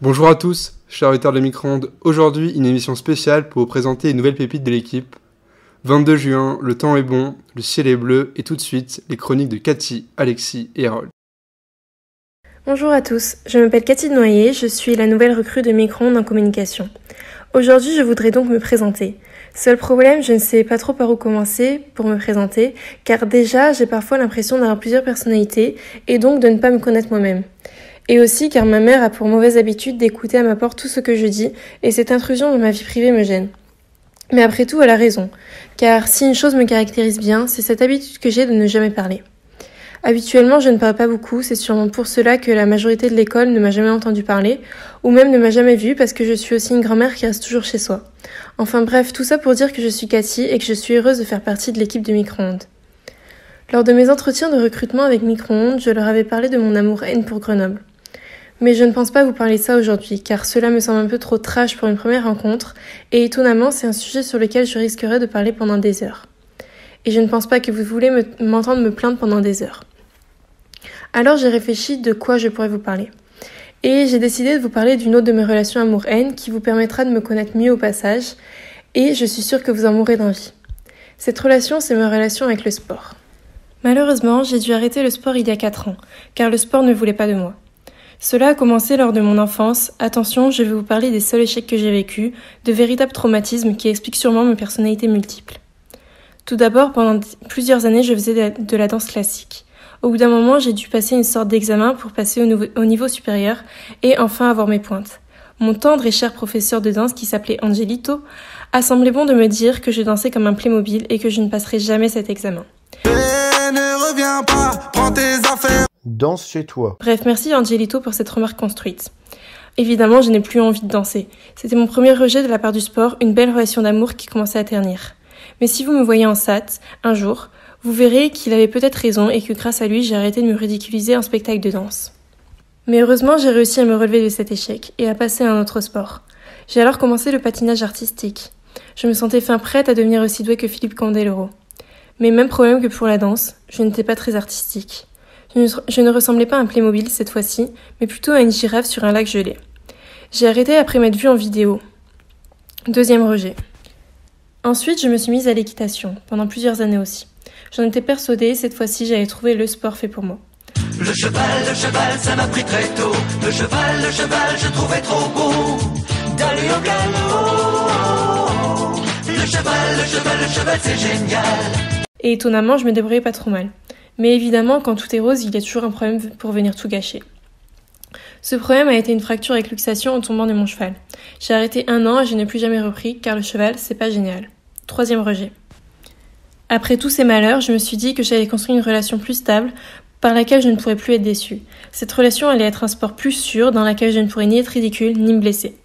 Bonjour à tous, chers auditeurs de Micro-ondes. Aujourd'hui, une émission spéciale pour vous présenter une nouvelle pépite de l'équipe. 22 juin, le temps est bon, le ciel est bleu, et tout de suite, les chroniques de Cathy, Alexis et Harold. Bonjour à tous, je m'appelle Cathy Noyer, je suis la nouvelle recrue de Micro-ondes en communication. Aujourd'hui, je voudrais donc me présenter. Seul problème, je ne sais pas trop par où commencer pour me présenter, car déjà, j'ai parfois l'impression d'avoir plusieurs personnalités, et donc de ne pas me connaître moi-même. Et aussi car ma mère a pour mauvaise habitude d'écouter à ma porte tout ce que je dis, et cette intrusion dans ma vie privée me gêne. Mais après tout, elle a raison, car si une chose me caractérise bien, c'est cette habitude que j'ai de ne jamais parler. Habituellement, je ne parle pas beaucoup, c'est sûrement pour cela que la majorité de l'école ne m'a jamais entendu parler, ou même ne m'a jamais vue parce que je suis aussi une grand-mère qui reste toujours chez soi. Enfin bref, tout ça pour dire que je suis Cathy et que je suis heureuse de faire partie de l'équipe de Micro-ondes. Lors de mes entretiens de recrutement avec Micro-ondes, je leur avais parlé de mon amour-haine pour Grenoble. Mais je ne pense pas vous parler de ça aujourd'hui, car cela me semble un peu trop trash pour une première rencontre, et étonnamment, c'est un sujet sur lequel je risquerais de parler pendant des heures. Et je ne pense pas que vous voulez m'entendre me plaindre pendant des heures. Alors j'ai réfléchi de quoi je pourrais vous parler. Et j'ai décidé de vous parler d'une autre de mes relations amour-haine qui vous permettra de me connaître mieux au passage, et je suis sûre que vous en mourrez d'envie. Cette relation, c'est ma relation avec le sport. Malheureusement, j'ai dû arrêter le sport il y a 4 ans, car le sport ne voulait pas de moi. Cela a commencé lors de mon enfance. Attention, je vais vous parler des seuls échecs que j'ai vécus, de véritables traumatismes qui expliquent sûrement mes personnalités multiples. Tout d'abord, pendant plusieurs années, je faisais de la danse classique. Au bout d'un moment, j'ai dû passer une sorte d'examen pour passer au niveau supérieur et enfin avoir mes pointes. Mon tendre et cher professeur de danse, qui s'appelait Angelito, a semblé bon de me dire que je dansais comme un Playmobil et que je ne passerais jamais cet examen. Ne reviens pas, prends tes affaires. Danse chez toi. Bref, merci Angelito pour cette remarque construite. Évidemment, je n'ai plus envie de danser. C'était mon premier rejet de la part du sport, une belle relation d'amour qui commençait à ternir. Mais si vous me voyez en SAT, un jour, vous verrez qu'il avait peut-être raison et que grâce à lui, j'ai arrêté de me ridiculiser en spectacle de danse. Mais heureusement, j'ai réussi à me relever de cet échec et à passer à un autre sport. J'ai alors commencé le patinage artistique. Je me sentais fin prête à devenir aussi douée que Philippe Candeloro. Mais même problème que pour la danse, je n'étais pas très artistique. Je ne ressemblais pas à un Playmobil cette fois-ci, mais plutôt à une girafe sur un lac gelé. J'ai arrêté après m'être vue en vidéo. Deuxième rejet. Ensuite, je me suis mise à l'équitation, pendant plusieurs années aussi. J'en étais persuadée, cette fois-ci, j'avais trouvé le sport fait pour moi. Le cheval, ça m'a pris très tôt. Le cheval, je trouvais trop beau d'aller au galop. Le cheval, c'est génial. Et étonnamment, je me débrouillais pas trop mal. Mais évidemment, quand tout est rose, il y a toujours un problème pour venir tout gâcher. Ce problème a été une fracture avec luxation en tombant de mon cheval. J'ai arrêté 1 an et je n'ai plus jamais repris, car le cheval, c'est pas génial. Troisième rejet. Après tous ces malheurs, je me suis dit que j'allais construire une relation plus stable, par laquelle je ne pourrais plus être déçue. Cette relation allait être un sport plus sûr, dans laquelle je ne pourrais ni être ridicule, ni me blesser.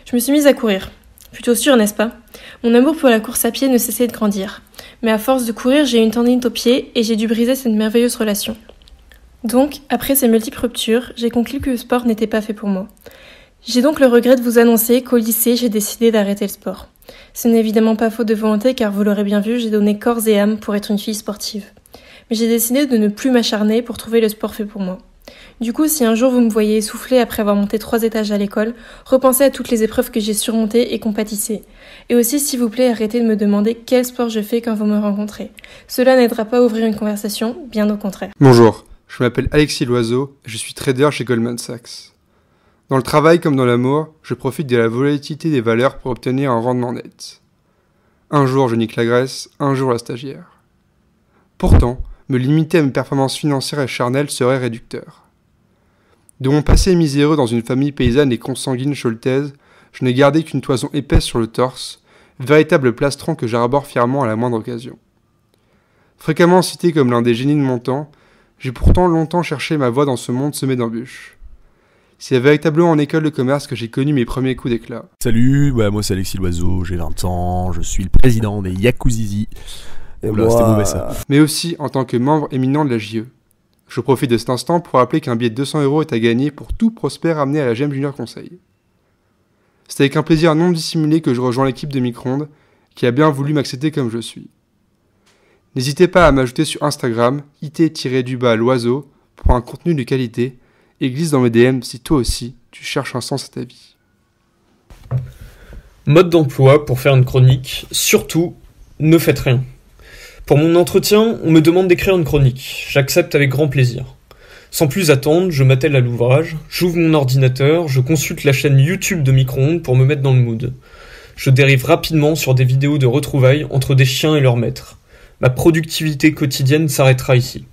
Je me suis mise à courir. Plutôt sûr, n'est-ce pas ? Mon amour pour la course à pied ne cessait de grandir. Mais à force de courir, j'ai eu une tendinite au pied et j'ai dû briser cette merveilleuse relation. Donc, après ces multiples ruptures, j'ai conclu que le sport n'était pas fait pour moi. J'ai donc le regret de vous annoncer qu'au lycée, j'ai décidé d'arrêter le sport. Ce n'est évidemment pas faute de volonté car vous l'aurez bien vu, j'ai donné corps et âme pour être une fille sportive. Mais j'ai décidé de ne plus m'acharner pour trouver le sport fait pour moi. Du coup, si un jour vous me voyez essoufflée après avoir monté 3 étages à l'école, repensez à toutes les épreuves que j'ai surmontées et compatissez. Et aussi, s'il vous plaît, arrêtez de me demander quel sport je fais quand vous me rencontrez. Cela n'aidera pas à ouvrir une conversation, bien au contraire. Bonjour, je m'appelle Alexis Loiseau et je suis trader chez Goldman Sachs. Dans le travail comme dans l'amour, je profite de la volatilité des valeurs pour obtenir un rendement net. Un jour, je nique la Grèce, un jour la stagiaire. Pourtant, me limiter à mes performances financières et charnelles serait réducteur. De mon passé miséreux dans une famille paysanne et consanguine chaultaise, je n'ai gardé qu'une toison épaisse sur le torse, véritable plastron que j'arbore fièrement à la moindre occasion. Fréquemment cité comme l'un des génies de mon temps, j'ai pourtant longtemps cherché ma voie dans ce monde semé d'embûches. C'est véritablement en école de commerce que j'ai connu mes premiers coups d'éclat. Salut, moi c'est Alexis Loiseau, j'ai 20 ans, je suis le président des Yakuzizi. Et Oula, moi, c'était mauvais ça. Mais aussi en tant que membre éminent de la JE. Je profite de cet instant pour rappeler qu'un billet de 200 € est à gagner pour tout prospère amené à la GEM Junior Conseil. C'est avec un plaisir non dissimulé que je rejoins l'équipe de Micro-ondes qui a bien voulu m'accepter comme je suis. N'hésitez pas à m'ajouter sur Instagram, it-loiseau, pour un contenu de qualité, et glisse dans mes DM si toi aussi, tu cherches un sens à ta vie. Mode d'emploi pour faire une chronique, surtout, ne faites rien. Pour mon entretien, on me demande d'écrire une chronique, j'accepte avec grand plaisir. Sans plus attendre, je m'attelle à l'ouvrage, j'ouvre mon ordinateur, je consulte la chaîne YouTube de Micro-ondes pour me mettre dans le mood. Je dérive rapidement sur des vidéos de retrouvailles entre des chiens et leur maître. Ma productivité quotidienne s'arrêtera ici.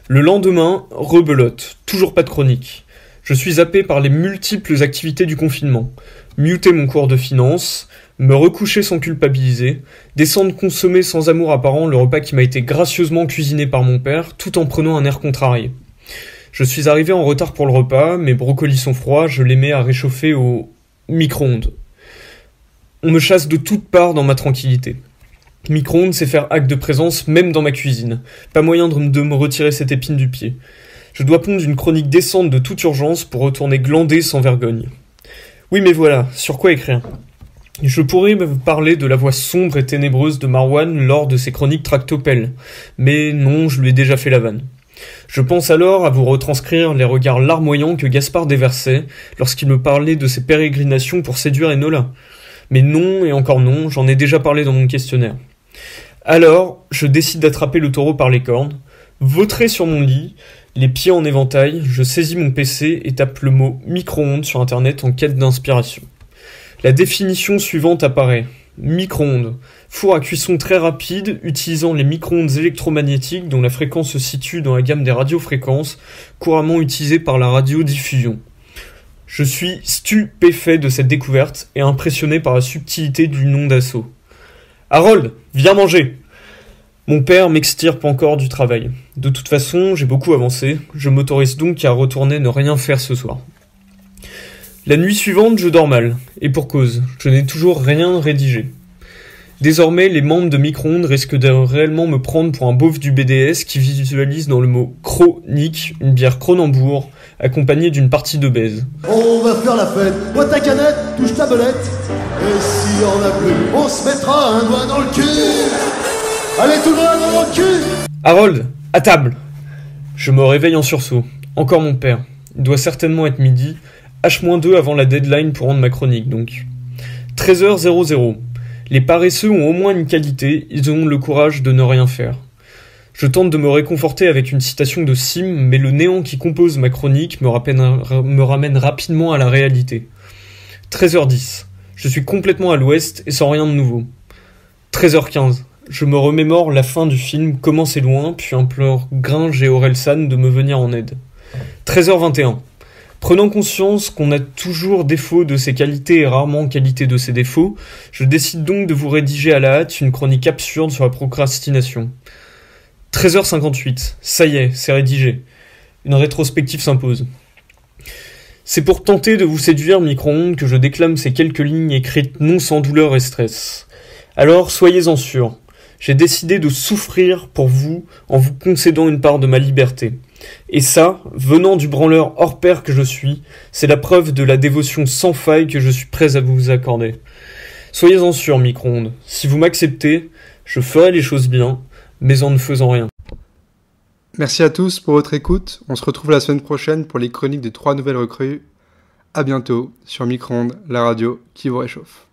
Le lendemain, rebelote, toujours pas de chronique. Je suis happé par les multiples activités du confinement. Muter mon cours de finance, me recoucher sans culpabiliser, descendre consommer sans amour apparent le repas qui m'a été gracieusement cuisiné par mon père, tout en prenant un air contrarié. Je suis arrivé en retard pour le repas, mes brocolis sont froids, je les mets à réchauffer au micro-ondes. On me chasse de toutes parts dans ma tranquillité. Micro-ondes, c'est faire acte de présence même dans ma cuisine. Pas moyen de me retirer cette épine du pied. Je dois pondre une chronique décente de toute urgence pour retourner glander sans vergogne. Oui, mais voilà, sur quoi écrire ? Je pourrais me parler de la voix sombre et ténébreuse de Marwan lors de ses chroniques tractopelles. Mais non, je lui ai déjà fait la vanne. Je pense alors à vous retranscrire les regards larmoyants que Gaspard déversait lorsqu'il me parlait de ses pérégrinations pour séduire Enola. Mais non, et encore non, j'en ai déjà parlé dans mon questionnaire. Alors, je décide d'attraper le taureau par les cornes, vautrer sur mon lit, les pieds en éventail, je saisis mon PC et tape le mot micro-ondes sur internet en quête d'inspiration. La définition suivante apparaît. Micro-ondes. Four à cuisson très rapide, utilisant les micro-ondes électromagnétiques dont la fréquence se situe dans la gamme des radiofréquences, couramment utilisées par la radiodiffusion. Je suis stupéfait de cette découverte et impressionné par la subtilité du nom d'assaut. « Harold, viens manger !» Mon père m'extirpe encore du travail. De toute façon, j'ai beaucoup avancé, je m'autorise donc à retourner ne rien faire ce soir. La nuit suivante, je dors mal, et pour cause, je n'ai toujours rien rédigé. Désormais, les membres de Micro-ondes risquent de réellement me prendre pour un beauf du BDS qui visualise dans le mot « chronique » une bière Cronenbourg, accompagnée d'une partie de baise. On va faire la fête, bois ta canette, touche ta belette, et si on a plus, on se mettra un doigt dans le cul. Allez tout le monde dans le cul. Harold, à table. Je me réveille en sursaut. Encore mon père. Il doit certainement être midi, H-2 avant la deadline pour rendre ma chronique donc. 13h00. Les paresseux ont au moins une qualité, ils ont le courage de ne rien faire. Je tente de me réconforter avec une citation de Sim, mais le néant qui compose ma chronique me ramène rapidement à la réalité. 13h10. Je suis complètement à l'ouest et sans rien de nouveau. 13h15. Je me remémore la fin du film Comment c'est loin, puis implore Gringe et Orelsan de me venir en aide. 13h21. Prenant conscience qu'on a toujours défaut de ses qualités et rarement qualité de ses défauts, je décide donc de vous rédiger à la hâte une chronique absurde sur la procrastination. 13h58. Ça y est, c'est rédigé. Une rétrospective s'impose. C'est pour tenter de vous séduire, Micro-ondes, que je déclame ces quelques lignes écrites non sans douleur et stress. Alors, soyez-en sûrs. J'ai décidé de souffrir pour vous en vous concédant une part de ma liberté. Et ça, venant du branleur hors pair que je suis, c'est la preuve de la dévotion sans faille que je suis prêt à vous accorder. Soyez-en sûrs, Micro-ondes. Si vous m'acceptez, je ferai les choses bien, mais en ne faisant rien. Merci à tous pour votre écoute. On se retrouve la semaine prochaine pour les chroniques des 3 nouvelles recrues. À bientôt sur Micro-ondes, la radio qui vous réchauffe.